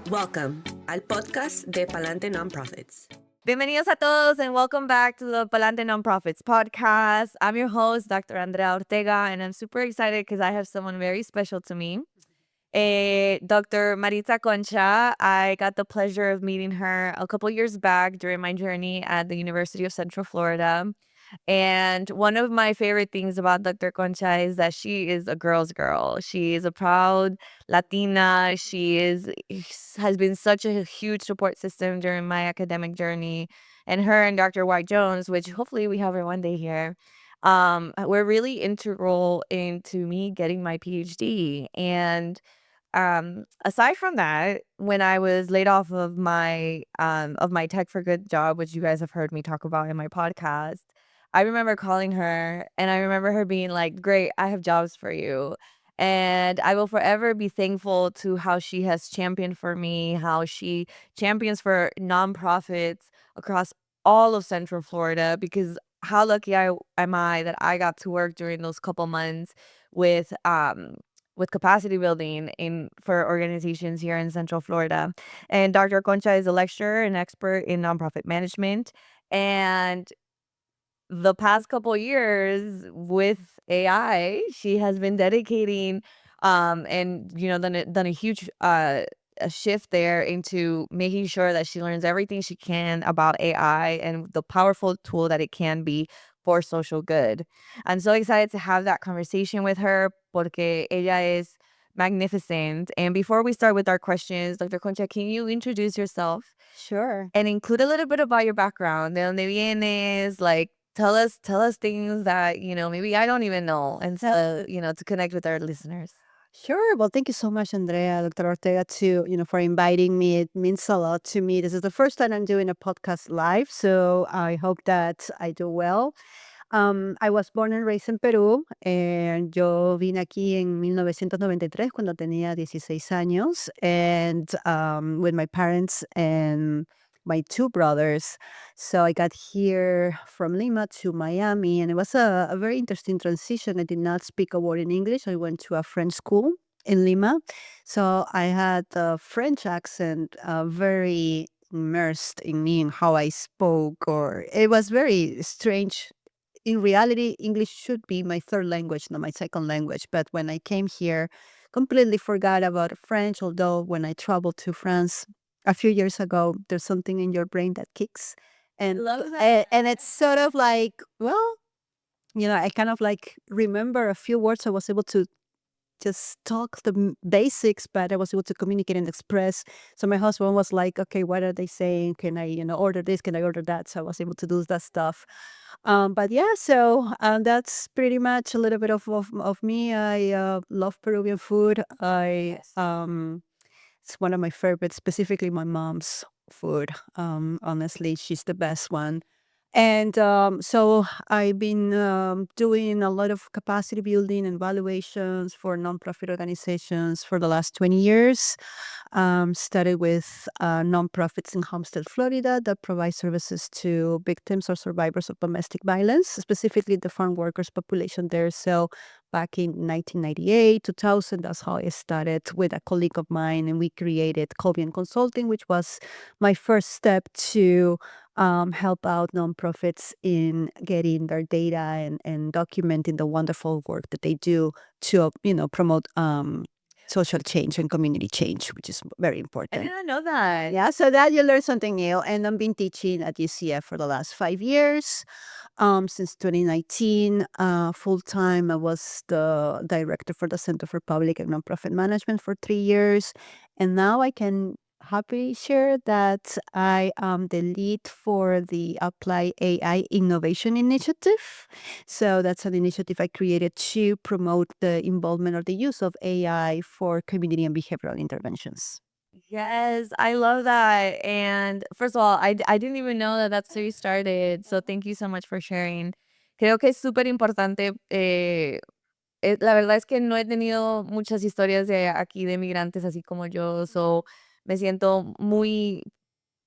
Welcome al podcast de Palante Nonprofits. Bienvenidos a todos and welcome back to the Palante Nonprofits podcast. I'm your host, Dr. Andrea Ortega, and I'm super excited because I have someone very special to me. Dr. Maritza Concha. I got the pleasure of meeting her a couple years back during my journey at the University of Central Florida. And one of my favorite things about Dr. Concha is that she is a girl's girl. She is a proud Latina. Has been such a huge support system during my academic journey. And her and Dr. White Jones, which hopefully we have her one day here, were really integral into me getting my PhD. And aside from that, when I was laid off of my Tech for Good job, which you guys have heard me talk about in my podcast, I remember calling her and I remember her being like, "Great, I have jobs for you." And I will forever be thankful to how she has championed for me, how she champions for nonprofits across all of Central Florida, because how lucky am I that I got to work during those couple months with capacity building in for organizations here in Central Florida. And Dr. Concha is a lecturer and expert in nonprofit management. And the past couple years with AI, she has been dedicating and done a huge a shift there into making sure that she learns everything she can about AI and the powerful tool that it can be for social good. I'm so excited to have that conversation with her porque ella es magnificent. And before we start with our questions, Dr. Concha, can you introduce yourself Sure. and include a little bit about your background? De donde vienes, like tell us things that, maybe I don't even know, and so, to connect with our listeners. Sure. Well, thank you so much, Andrea, Dr. Ortega, for inviting me. It means a lot to me. This is the first time I'm doing a podcast live, so I hope that I do well. I was born and raised in Perú, and yo vine aquí en 1993 cuando tenía 16 años, and with my parents and my two brothers. So I got here from Lima to Miami, and it was a very interesting transition. I did not speak a word in English. I went to a French school in Lima. So I had the French accent very immersed in me and how I spoke, or it was very strange. In reality, English should be my third language, not my second language. But when I came here, completely forgot about French. Although when I traveled to France a few years ago, there's something in your brain that kicks, and Love that. and it's sort of like, well, I kind of like remember a few words. I was able to just talk the basics, but I was able to communicate and express. So my husband was like, "Okay, what are they saying? Can I, order this? Can I order that?" So I was able to do that stuff. But yeah, so that's pretty much a little bit of me. I love Peruvian food. Yes. It's one of my favorites, specifically my mom's food. Honestly, she's the best one. And so I've been doing a lot of capacity building and valuations for nonprofit organizations for the last 20 years. Started with nonprofits in Homestead, Florida, that provide services to victims or survivors of domestic violence, specifically the farm workers population there. So back in 1998, 2000, that's how I started with a colleague of mine, and we created Colbian Consulting, which was my first step to help out nonprofits in getting their data and documenting the wonderful work that they do to, promote social change and community change, which is very I important. didn't know that. Yeah, so that you learn something new. And I've been teaching at UCF for the last 5 years. Since 2019, full time, I was the director for the Center for Public and Nonprofit Management for 3 years. And now I can happily share that I am the lead for the Apply AI Innovation Initiative. So that's an initiative I created to promote the involvement or the use of AI for community and behavioral interventions. Yes, I love that. And first of all, I didn't even know that that's how you started. So thank you so much for sharing. Creo que es súper importante. La verdad es que no he tenido muchas historias de aquí de migrantes así como yo. So me siento muy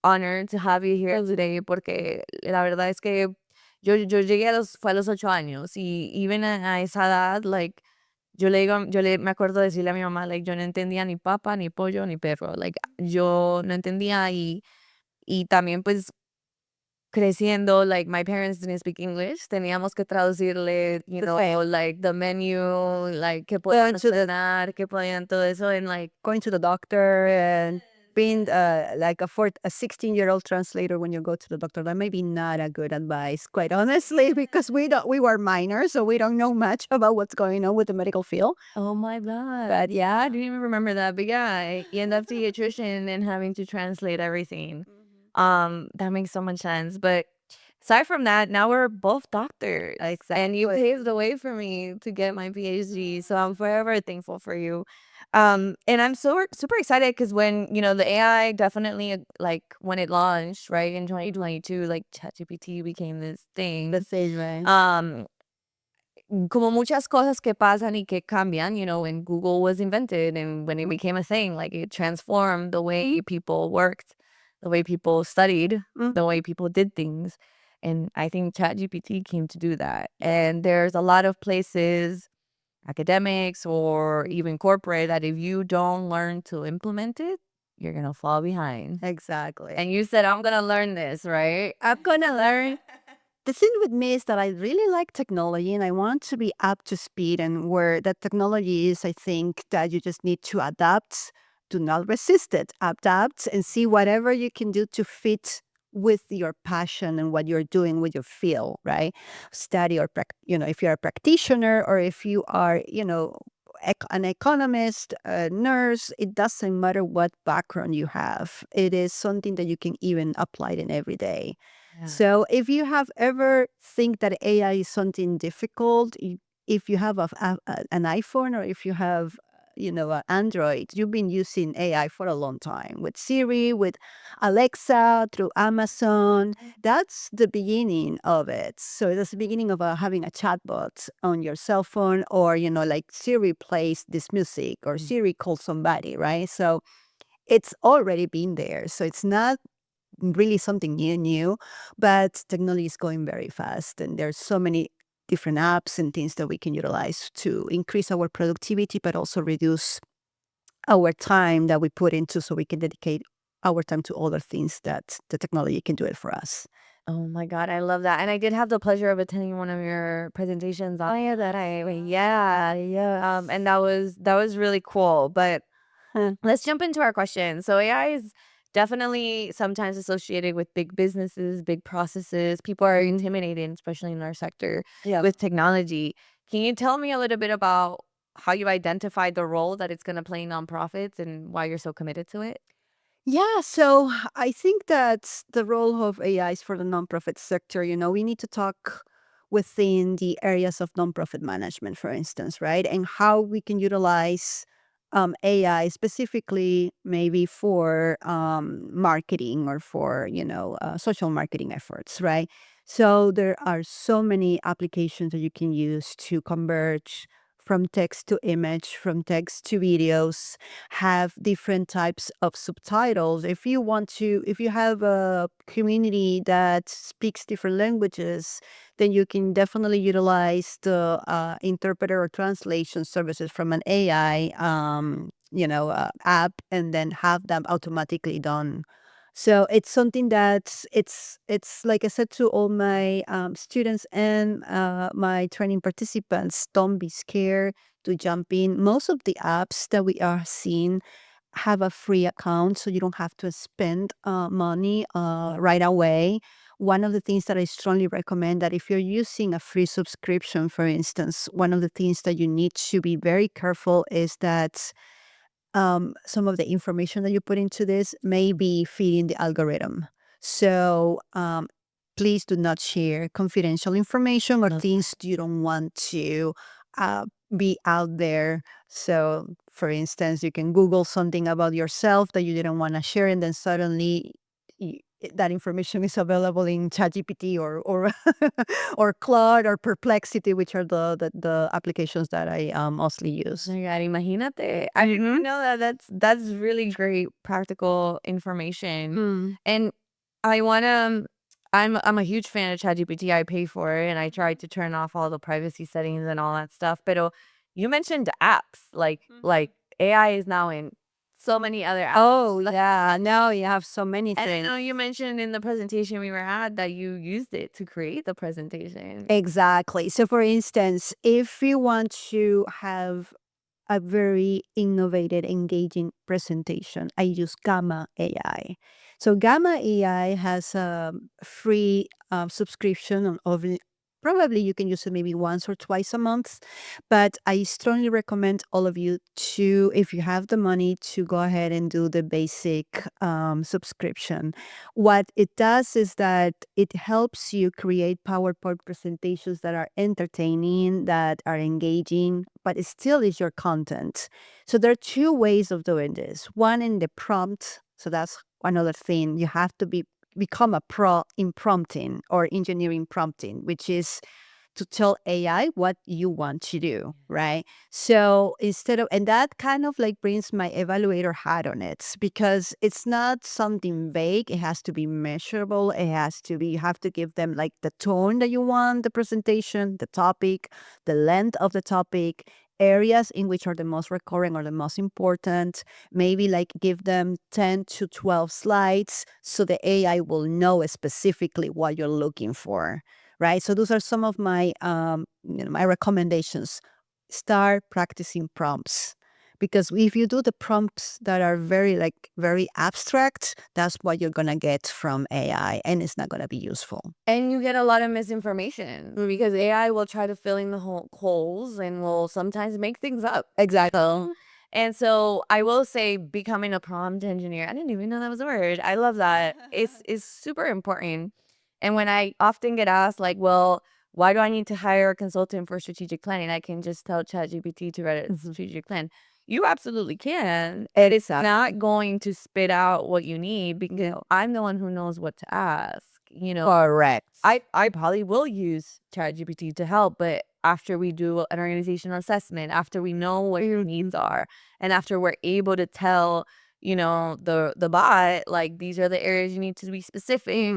honored to have you here today porque la verdad es que yo llegué fue a los 8 años y even a esa edad, like, me acuerdo decirle a mi mamá, like, yo no entendía ni papa, ni pollo, ni perro, like, yo no entendía y también, pues, creciendo, like, my parents didn't speak English, teníamos que traducirle, you know, like, the menu, like, qué podían ordenar, qué podían todo eso, and, like, Going to the doctor and being like a 16-year-old translator when you go to the doctor, that may be not a good advice, quite honestly, because we were minors, so we don't know much about what's going on with the medical field. oh my God. But yeah, I didn't even remember that, but yeah, you end up pediatrician and having to translate everything. That makes so much sense. But aside from that, now we're both doctors. And you paved the way for me to get my PhD. So I'm forever thankful for you. And I'm so super excited because when, you know, the AI definitely like when it launched, right, in 2022, like ChatGPT became this thing. the same way. Como muchas cosas que pasan y que cambian, you know, when Google was invented and when it became a thing, like it transformed the way people worked, the way people studied, the way people did things. And I think ChatGPT came to do that. And there's a lot of places, academics or even corporate, that if you don't learn to implement it, you're going to fall behind. Exactly. And you said, I'm going to learn this, right? I'm gonna learn. The thing with me is that I really like technology and I want to be up to speed. And where that technology is, I think that you just need to adapt. Do not resist it. Adapt and see whatever you can do to fit with your passion and what you're doing with your field, right? Study or, if you're a practitioner or if you are, an economist, a nurse, it doesn't matter what background you have. It is something that you can even apply in every day. Yeah. So if you have ever think that AI is something difficult, if you have an iPhone or if you have an Android, you've been using AI for a long time with Siri, with Alexa, through Amazon. That's the beginning of it. So that's the beginning of having a chatbot on your cell phone, or like Siri plays this music or Siri calls somebody, right? So it's already been there. So it's not really something new, but technology is going very fast and there's so many different apps and things that we can utilize to increase our productivity, but also reduce our time that we put into, so we can dedicate our time to other things that the technology can do it for us. Oh my God, I love that. And I did have the pleasure of attending one of your presentations on yeah. And that was really cool. But let's jump into our question. So AI is definitely sometimes associated with big businesses, big processes. People are intimidated, especially in our sector, with technology. Can you tell me a little bit about how you identified the role that it's going to play in nonprofits and why you're so committed to it? Yeah, so I think that the role of AIs for the nonprofit sector, we need to talk within the areas of nonprofit management, for instance, right? And how we can utilize AI specifically maybe for marketing or for, social marketing efforts, right? So there are so many applications that you can use to converge from text to image, from text to videos, have different types of subtitles. If you have a community that speaks different languages, then you can definitely utilize the interpreter or translation services from an AI, app, and then have them automatically done. So it's something that it's like I said to all my students and my training participants, don't be scared to jump in. Most of the apps that we are seeing have a free account, so you don't have to spend money right away. One of the things that I strongly recommend, that if you're using a free subscription, for instance, one of the things that you need to be very careful is that some of the information that you put into this may be feeding the algorithm. So please do not share confidential information or things you don't want to be out there. So, for instance, you can Google something about yourself that you didn't want to share, and then suddenly that information is available in ChatGPT or or Claude or Perplexity, which are the applications that I mostly use. Oh my God, imagínate. I didn't know that. That's really great practical information. And I wanna I'm a huge fan of ChatGPT. I pay for it and I try to turn off all the privacy settings and all that stuff. Pero you mentioned apps, like AI is now in so many other apps. Oh, yeah. Now you have so many And I things. know you mentioned in the presentation we were at that you used it to create the presentation. Exactly. So, for instance, if you want to have a very innovative, engaging presentation, I use Gamma AI. So, Gamma AI has a free subscription of probably you can use it maybe once or twice a month, but I strongly recommend all of you to, if you have the money, to go ahead and do the basic subscription. What it does is that it helps you create PowerPoint presentations that are entertaining, that are engaging, but it still is your content. So there are two ways of doing this. One in the prompt. So that's another thing. You have to become a pro in prompting or engineering prompting, which is to tell AI what you want to do, right? So instead of, and that kind of like brings my evaluator hat on it because it's not something vague. It has to be measurable. It has to be, you have to give them like the tone that you want, the presentation, the topic, the length of the topic, areas in which are the most recurring or the most important. Maybe like give them 10 to 12 slides so the AI will know specifically what you're looking for, right? So those are some of my my recommendations. Start practicing prompts because if you do the prompts that are very abstract, that's what you're gonna get from AI, and it's not gonna be useful. And you get a lot of misinformation because AI will try to fill in the holes and will sometimes make things up. Exactly. And so I will say becoming a prompt engineer, I didn't even know that was a word. I love that. It's super important. And when I often get asked like, well, why do I need to hire a consultant for strategic planning? I can just tell ChatGPT to write a strategic plan. You absolutely can. And it's not going to spit out what you need because I'm the one who knows what to ask. Correct. I probably will use ChatGPT to help, but after we do an organizational assessment, after we know what your needs are, and after we're able to tell, the bot, like these are the areas you need to be specific,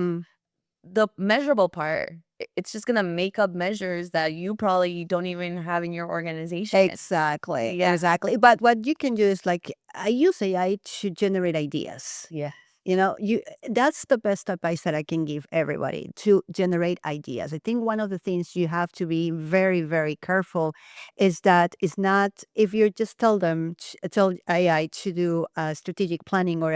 the measurable part, it's just gonna make up measures that you probably don't even have in your organization. Exactly. Yeah. Exactly. But what you can do is like I use AI to generate ideas. Yeah. You that's the best advice that I can give everybody to generate ideas. I think one of the things you have to be very, very careful is that it's not if you just tell AI to do a strategic planning or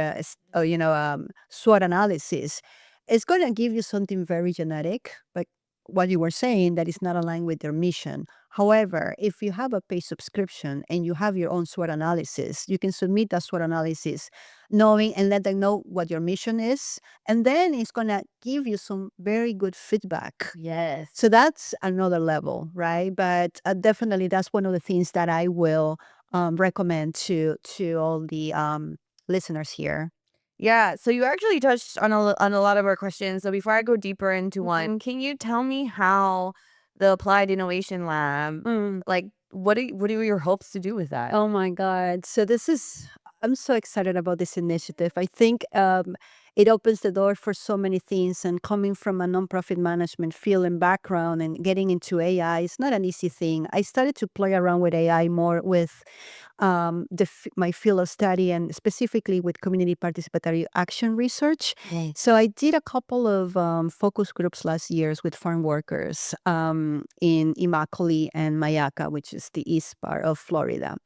SWOT analysis, it's going to give you something very genetic, like what you were saying, that is not aligned with their mission. However, if you have a paid subscription and you have your own SWOT analysis, you can submit that SWOT analysis knowing and let them know what your mission is. And then it's going to give you some very good feedback. Yes. So that's another level, right? But definitely that's one of the things that I will recommend to all the listeners here. Yeah, so you actually touched on on a lot of our questions. So before I go deeper into one, can you tell me how the Applied Innovation Lab, like what are your hopes to do with that? Oh my God. So I'm so excited about this initiative. I think it opens the door for so many things. And coming from a nonprofit management field and background and getting into AI, it's not an easy thing. I started to play around with AI more with my field of study and specifically with community participatory action research. So I did a couple of focus groups last years with farm workers in Immokalee and Mayaca, which is the east part of Florida.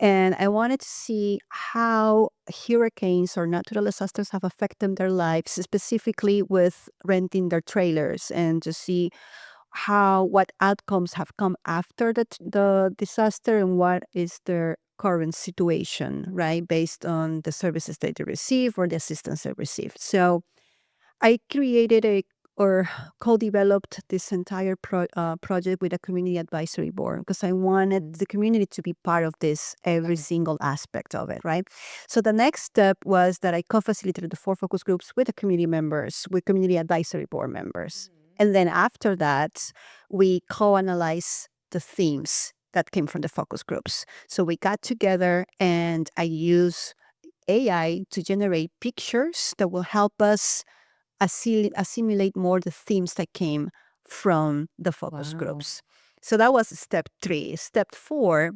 And I wanted to see how hurricanes or natural disasters have affected their lives, specifically with renting their trailers, and to see what outcomes have come after the disaster and what is their current situation, right, based on the services that they receive or the assistance they receive. So I created or co-developed this entire project with a community advisory board because I wanted the community to be part of this every single aspect of it, right? So the next step was that I co-facilitated the 4 focus groups with the community members, with community advisory board members. And then after that, we co-analyze the themes that came from the focus groups. So we got together and I use AI to generate pictures that will help us assimilate more the themes that came from the focus groups. So that was step 3. Step 4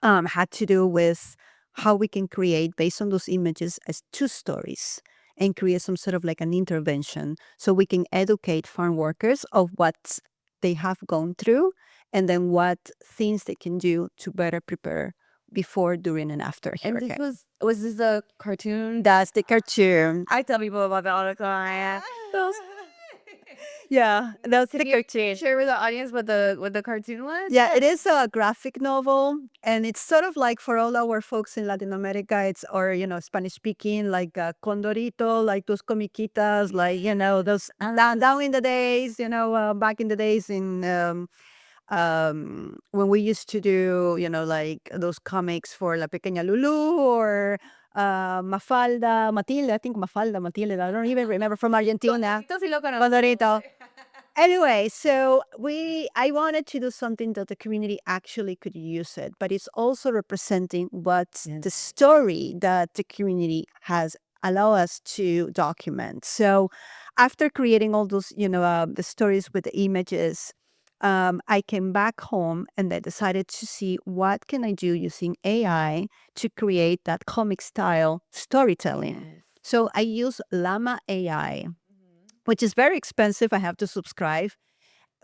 had to do with how we can create, based on those images, as 2 stories and create some sort of like an intervention so we can educate farm workers of what they have gone through and then what things they can do to better prepare before, during, and after And hurricane. this was this a cartoon? That's the cartoon. I tell people about that all the time. Yeah, that's the Can you cartoon. share with the audience what the cartoon was? Yeah, it is a graphic novel, and it's sort of like for all our folks in Latin America, it's or Spanish speaking, like Condorito, like those comiquitas, like those down in the days, back in the days in when we used to do, like those comics for La Pequeña Lulu or Mafalda, Matilde. I think Mafalda, Matilde. I don't even remember, from Argentina. Condorito sí lo conozco. Condorito. Anyway, so I wanted to do something that the community actually could use it, but it's also representing what the story that the community has allow us to document. So after creating all those, the stories with the images, I came back home and I decided to see what can I do using AI to create that comic style storytelling. So I use Llama AI, which is very expensive. I have to subscribe.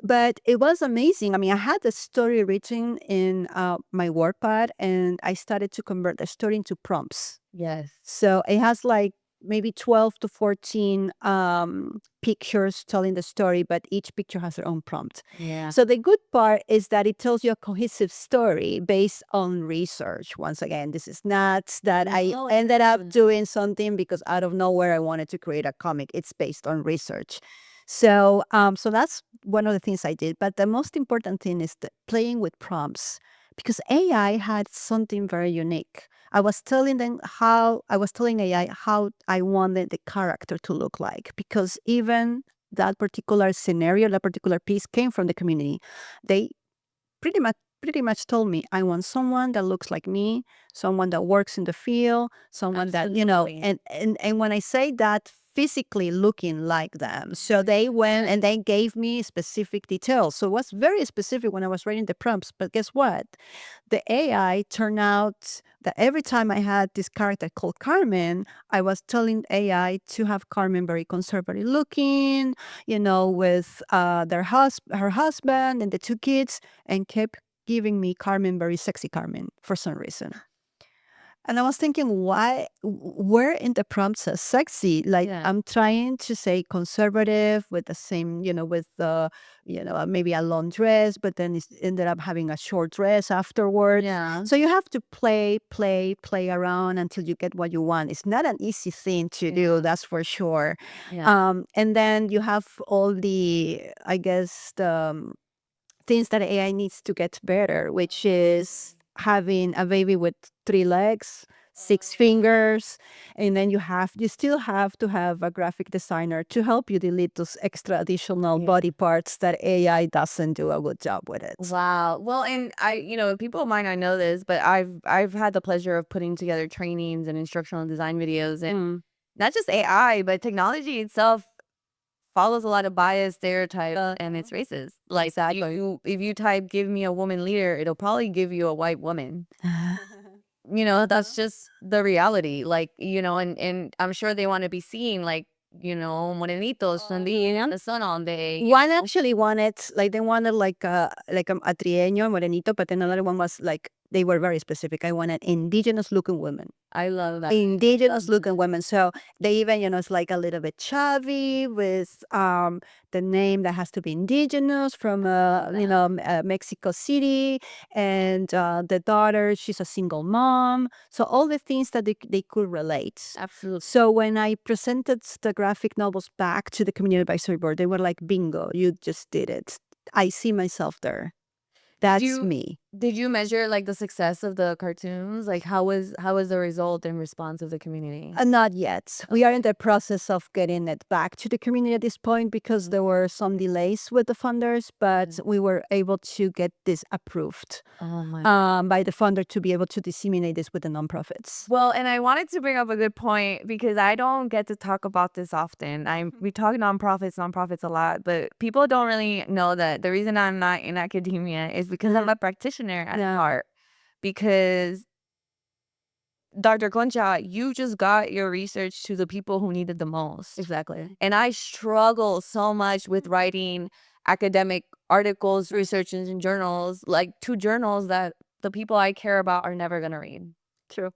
But it was amazing. I mean, I had the story written in my WordPad, and I started to convert the story into prompts. Yes. So it has like maybe 12 to 14 pictures telling the story, but each picture has their own prompt. Yeah. So the good part is that it tells you a cohesive story based on research. Once again, this is not that I ended up doing something because out of nowhere I wanted to create a comic. It's based on research. So so that's one of the things I did. But the most important thing is playing with prompts, because AI had something very unique. I was telling AI how I wanted the character to look like, because even that particular scenario, that particular piece came from the community. They pretty much told me, I want someone that looks like me, someone that works in the field, someone that Absolutely. and when I say that, physically looking like them. So they went and they gave me specific details. So it was very specific when I was writing the prompts. But guess what? The AI turned out that every time I had this character called Carmen, I was telling AI to have Carmen very conservative looking, with her husband and the 2 kids, and kept giving me Carmen, very sexy Carmen, for some reason. And I was thinking, where in the prompt says sexy? Like, Yeah. I'm trying to say conservative with the same, with the, maybe a long dress, but then it ended up having a short dress afterwards. Yeah. So you have to play around until you get what you want. It's not an easy thing to do, that's for sure. Yeah. And then you have all the, I guess, the things that AI needs to get better, which is having a baby with 3 legs, 6 fingers, and then you still have to have a graphic designer to help you delete those extra additional body parts that AI doesn't do a good job with it. Wow. Well, and people might not know this, but I've had the pleasure of putting together trainings and instructional design videos, and not just AI, but technology itself follows a lot of bias, stereotypes, and it's racist. Like, if you type "give me a woman leader," it'll probably give you a white woman. That's just the reality. Like, and I'm sure they want to be seen like, morenitos, standing in the sun all day. One actually wanted, they wanted like a trieño, morenito, but then another one was like, they were very specific. I wanted indigenous looking women. I love that. Indigenous looking women. So they even, it's like a little bit chubby with the name that has to be indigenous from Mexico City, and the daughter, she's a single mom. So all the things that they could relate. Absolutely. So when I presented the graphic novels back to the community advisory board, they were like, bingo, you just did it. I see myself there. That's me. Did you measure like the success of the cartoons? Like how was the result and response of the community? Not yet. We are in the process of getting it back to the community at this point because there were some delays with the funders, but we were able to get this approved Oh my. by the funder to be able to disseminate this with the nonprofits. Well, and I wanted to bring up a good point because I don't get to talk about this often. We talk nonprofits a lot, but people don't really know that the reason I'm not in academia is because I'm a practitioner at Yeah. heart. Because Dr. Concha, you just got your research to the people who need it the most. Exactly. And I struggle so much with writing academic articles, researches, and journals, like two journals that the people I care about are never going to read. True.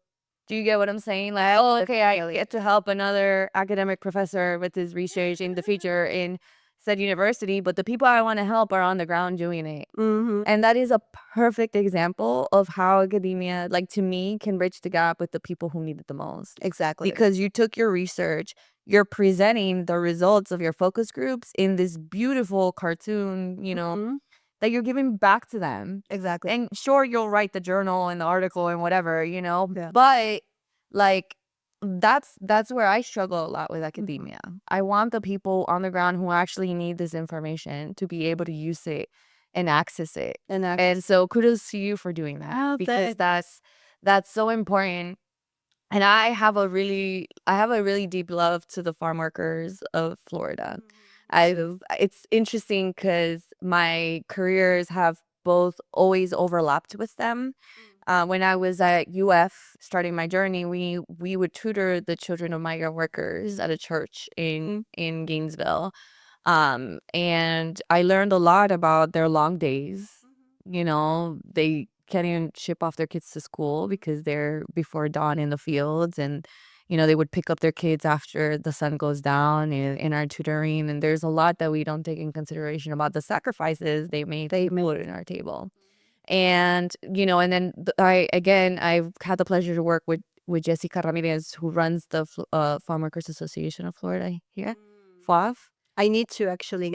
Do you get what I'm saying? Like, oh, okay, I get to help another academic professor with his research in the future in said university, but the people I want to help are on the ground doing it. Mm-hmm. And that is a perfect example of how academia, like to me, can bridge the gap with the people who need it the most. Exactly. Because you took your research, you're presenting the results of your focus groups in this beautiful cartoon, Mhm. that you're giving back to them. Exactly. And sure, you'll write the journal and the article and whatever, Yeah. but like that's where I struggle a lot with academia. I want the people on the ground who actually need this information to be able to use it and access it. And so kudos to you for doing that Oh, because that's so important. And I have a really deep love to the farm workers of Florida. It's interesting because my careers have both always overlapped with them. When I was at UF starting my journey, we would tutor the children of migrant workers at a church in Gainesville. And I learned a lot about their long days. They can't even ship off their kids to school because they're before dawn in the fields. And, they would pick up their kids after the sun goes down in our tutoring. And there's a lot that we don't take in consideration about the sacrifices they made to put in our table. And, and then I've had the pleasure to work with Jessica Ramirez, who runs the Farm Workers Association of Florida here, FWAF. I need to actually.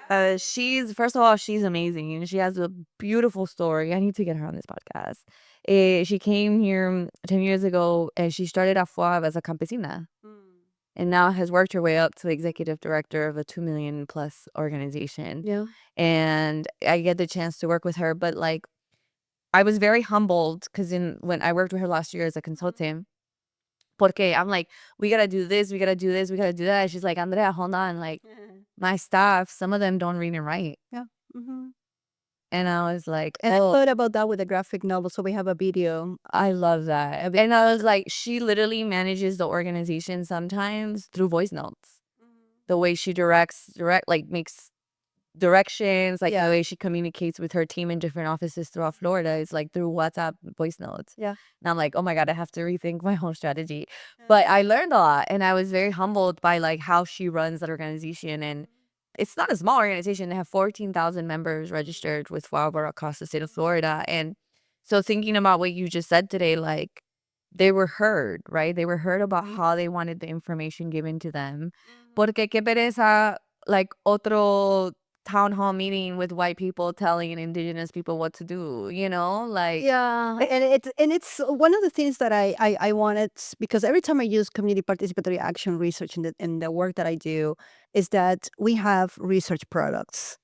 First of all, she's amazing and she has a beautiful story. I need to get her on this podcast. She came here 10 years ago and she started at FWAF as a campesina and now has worked her way up to executive director of a 2 million plus organization. Yeah. And I get the chance to work with her, but like I was very humbled because when I worked with her last year as a consultant, porque I'm like, we gotta do this, we gotta do this, we gotta do that. She's like, Andrea, hold on, like my staff, some of them don't read and write. Yeah. Mm-hmm. And I was like, And I thought about that with the graphic novel. So we have a video. I love that. And I was like, she literally manages the organization sometimes through voice notes. The way she makes directions, like the way she communicates with her team in different offices throughout Florida is like through WhatsApp voice notes. Yeah. And I'm like, oh my God, I have to rethink my whole strategy. But I learned a lot and I was very humbled by like how she runs that organization. And it's not a small organization. They have 14,000 members registered with FWAB across the state of Florida. And so thinking about what you just said today, like they were heard, right? They were heard about how they wanted the information given to them. Porque qué pereza, like otro town hall meeting with white people telling indigenous people what to do, like Yeah, and it's one of the things that I wanted, because every time I use community participatory action research in the work that I do is that we have research products.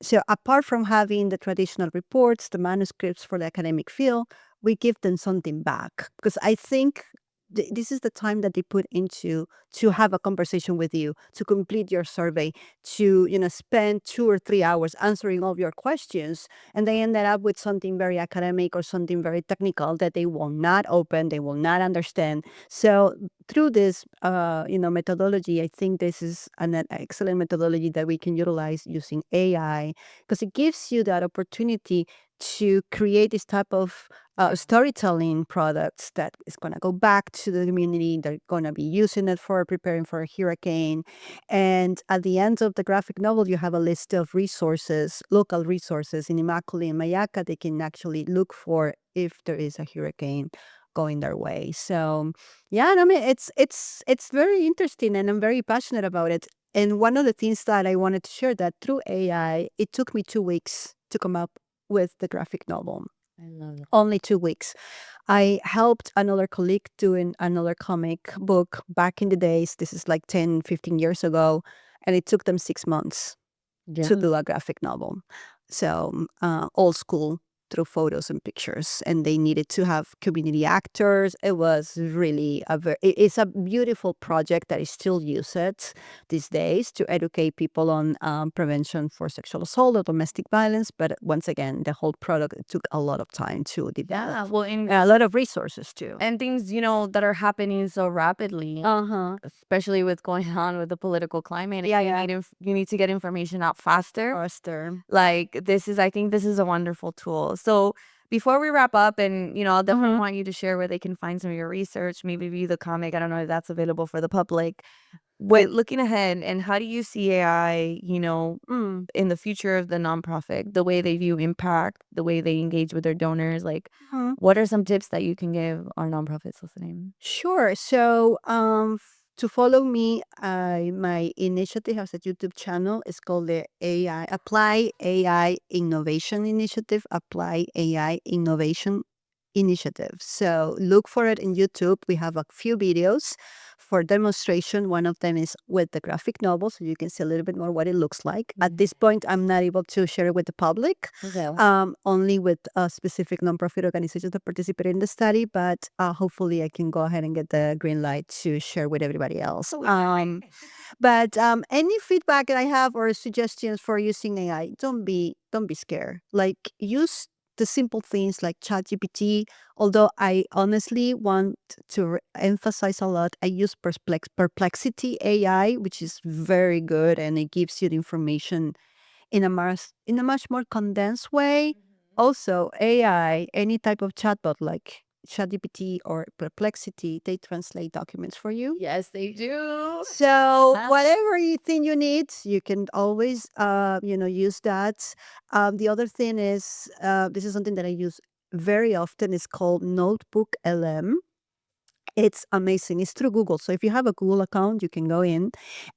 So apart from having the traditional reports, the manuscripts for the academic field, we give them something back because I think this is the time that they put into to have a conversation with you, to complete your survey, to spend 2 or 3 hours answering all of your questions, and they ended up with something very academic or something very technical that they will not open, they will not understand. So through this methodology, I think this is an excellent methodology that we can utilize using AI, because it gives you that opportunity to create this type of storytelling products that is going to go back to the community. They're going to be using it for preparing for a hurricane. And at the end of the graphic novel, you have a list of resources, local resources in Immaculate and Mayaca. They can actually look for if there is a hurricane going their way. So yeah, I mean, it's very interesting and I'm very passionate about it. And one of the things that I wanted to share that through AI, it took me 2 weeks to come up with the graphic novel. I love it. Only 2 weeks. I helped another colleague doing another comic book back in the days. This is like 10, 15 years ago. And it took them 6 months to do a graphic novel. So old school through photos and pictures, and they needed to have community actors. It was really it's a beautiful project that is still used these days to educate people on prevention for sexual assault or domestic violence. But once again, the whole product, it took a lot of time to develop. Yeah, well, And a lot of resources too. and things, that are happening so rapidly, especially with going on with the political climate. Yeah, you yeah. you need to get information out faster. Faster. Like I think this is a wonderful tool. So before we wrap up, and I'll definitely want you to share where they can find some of your research, maybe view the comic. I don't know if that's available for the public. But looking ahead, and how do you see AI, in the future of the nonprofit, the way they view impact, the way they engage with their donors? Like, what are some tips that you can give our nonprofits listening? Sure. So, to follow me, my initiative has a YouTube channel. It's called the Apply AI Innovation Initiative. Apply AI Innovation Initiative. So look for it in YouTube. We have a few videos for demonstration. One of them is with the graphic novel, so you can see a little bit more what it looks like. At this point, I'm not able to share it with the public, only with specific nonprofit organizations that participate in the study. But hopefully, I can go ahead and get the green light to share with everybody else. But any feedback that I have or suggestions for using AI, don't be scared. Like, use the simple things like ChatGPT. Although I honestly want to emphasize a lot, I use Perplexity AI, which is very good, and it gives you the information in a much more condensed way. Also, AI, any type of chatbot like ChatGPT or Perplexity, they translate documents for you. Yes, they do. So whatever you think you need, you can always use that. The other thing is, this is something that I use very often. It's called Notebook LM. It's amazing. It's through Google. So if you have a Google account, you can go in,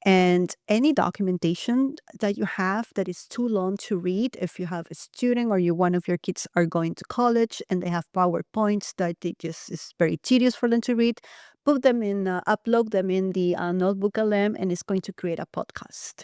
and any documentation that you have that is too long to read, if you have a student or one of your kids are going to college and they have PowerPoints that they just is very tedious for them to read, put them in, upload them in the Notebook LM, and it's going to create a podcast.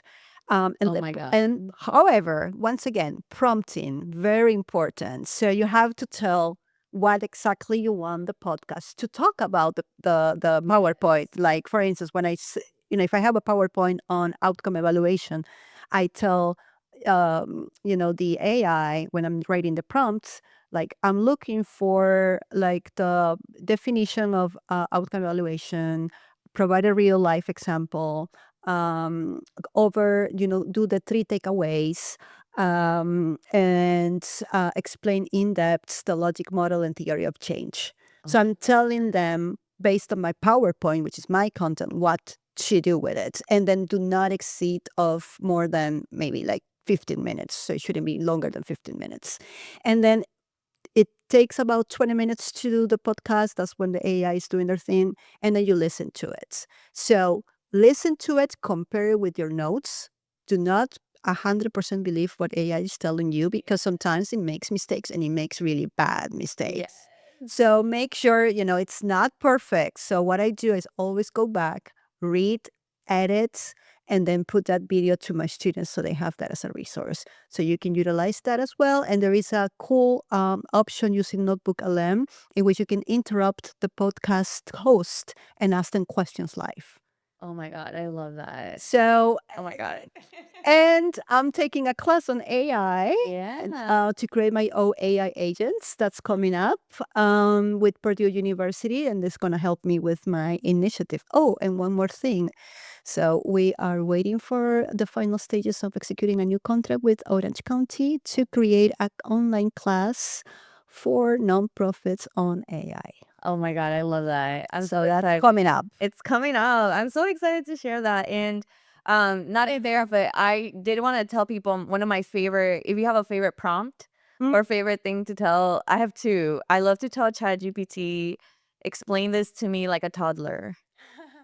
Oh my God. And however, once again, prompting, very important. So you have to tell what exactly you want the podcast to talk about, the PowerPoint. Like, for instance, when if I have a PowerPoint on outcome evaluation, I tell the AI, when I'm writing the prompts, like, I'm looking for like the definition of outcome evaluation, provide a real life example, um do the 3 takeaways, and explain in depth the logic model and theory of change. So I'm telling them based on my PowerPoint, which is my content, what to do with it, and then do not exceed of more than maybe like 15 minutes. So it shouldn't be longer than 15 minutes. And then it takes about 20 minutes to do the podcast. That's when the AI is doing their thing. And then you listen to it. So listen to it, compare it with your notes. Do not 100% believe what AI is telling you, because sometimes it makes mistakes, and it makes really bad mistakes. So make sure, it's not perfect. So what I do is always go back, read, edit, and then put that video to my students so they have that as a resource. So you can utilize that as well. And there is a cool option using Notebook LM in which you can interrupt the podcast host and ask them questions live. Oh my God, I love that. So, Oh my God. and I'm taking a class on AI Yeah. to create my own AI agents. That's coming up with Purdue University, and it's going to help me with my initiative. Oh, and one more thing. So we are waiting for the final stages of executing a new contract with Orange County to create an online class for nonprofits on AI. Oh my God, I love that. I'm So so that's excited. coming up. It's coming up. I'm so excited to share that. And not in there, but I did want to tell people one of my favorite, if you have a favorite prompt or favorite thing to tell, I have two. I love to tell ChatGPT, explain this to me like a toddler.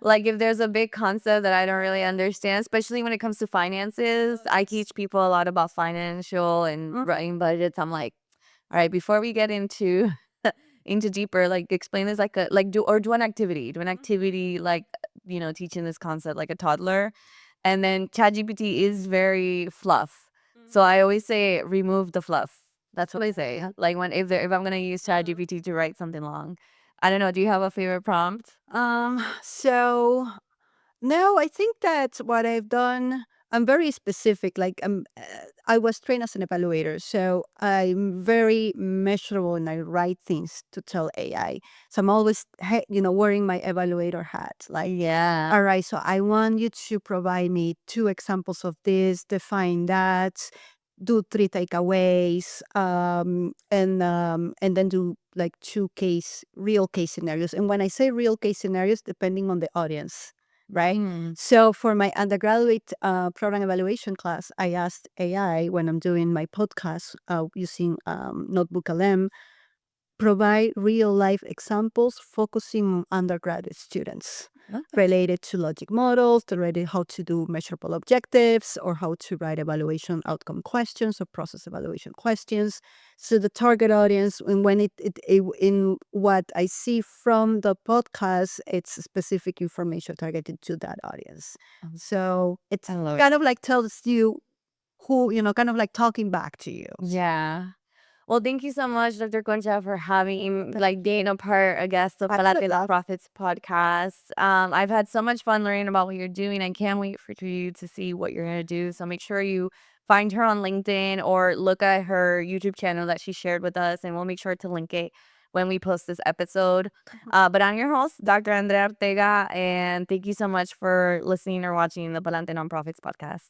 Like if there's a big concept that I don't really understand, especially when it comes to finances, I teach people a lot about financial and writing budgets. I'm like, all right, before we get into into deeper, like explain this like a like do an activity. Do an activity like teaching this concept like a toddler. And then ChatGPT is very fluff. So I always say remove the fluff. That's what I say. Like if I'm gonna use ChatGPT to write something long. I don't know. Do you have a favorite prompt? So no, I think that what I've done, I'm very specific. I was trained as an evaluator, so I'm very measurable and I write things to tell AI. So I'm always, wearing my evaluator hat. Like, Yeah. all right, so I want you to provide me two examples of this, define that, do three takeaways, and then do like real case scenarios. And when I say real case scenarios, depending on the audience, right? So for my undergraduate program evaluation class, I asked AI when I'm doing my podcast using Notebook LM, provide real life examples focusing on undergraduate students related to logic models, related how to do measurable objectives, or how to write evaluation outcome questions or process evaluation questions. So the target audience, and when in what I see from the podcast, it's specific information targeted to that audience. So it's I love it. kind of like tells you who, kind of like talking back to you. Yeah. Well, thank you so much, Dr. Concha, for having being a part, I guess, the Absolutely. Palate Profits podcast. I've had so much fun learning about what you're doing. I can't wait for you to see what you're gonna do. So make sure you find her on LinkedIn or look at her YouTube channel that she shared with us, and we'll make sure to link it when we post this episode. But I'm your host, Dr. Andrea Ortega, and thank you so much for listening or watching the Palante Nonprofits podcast.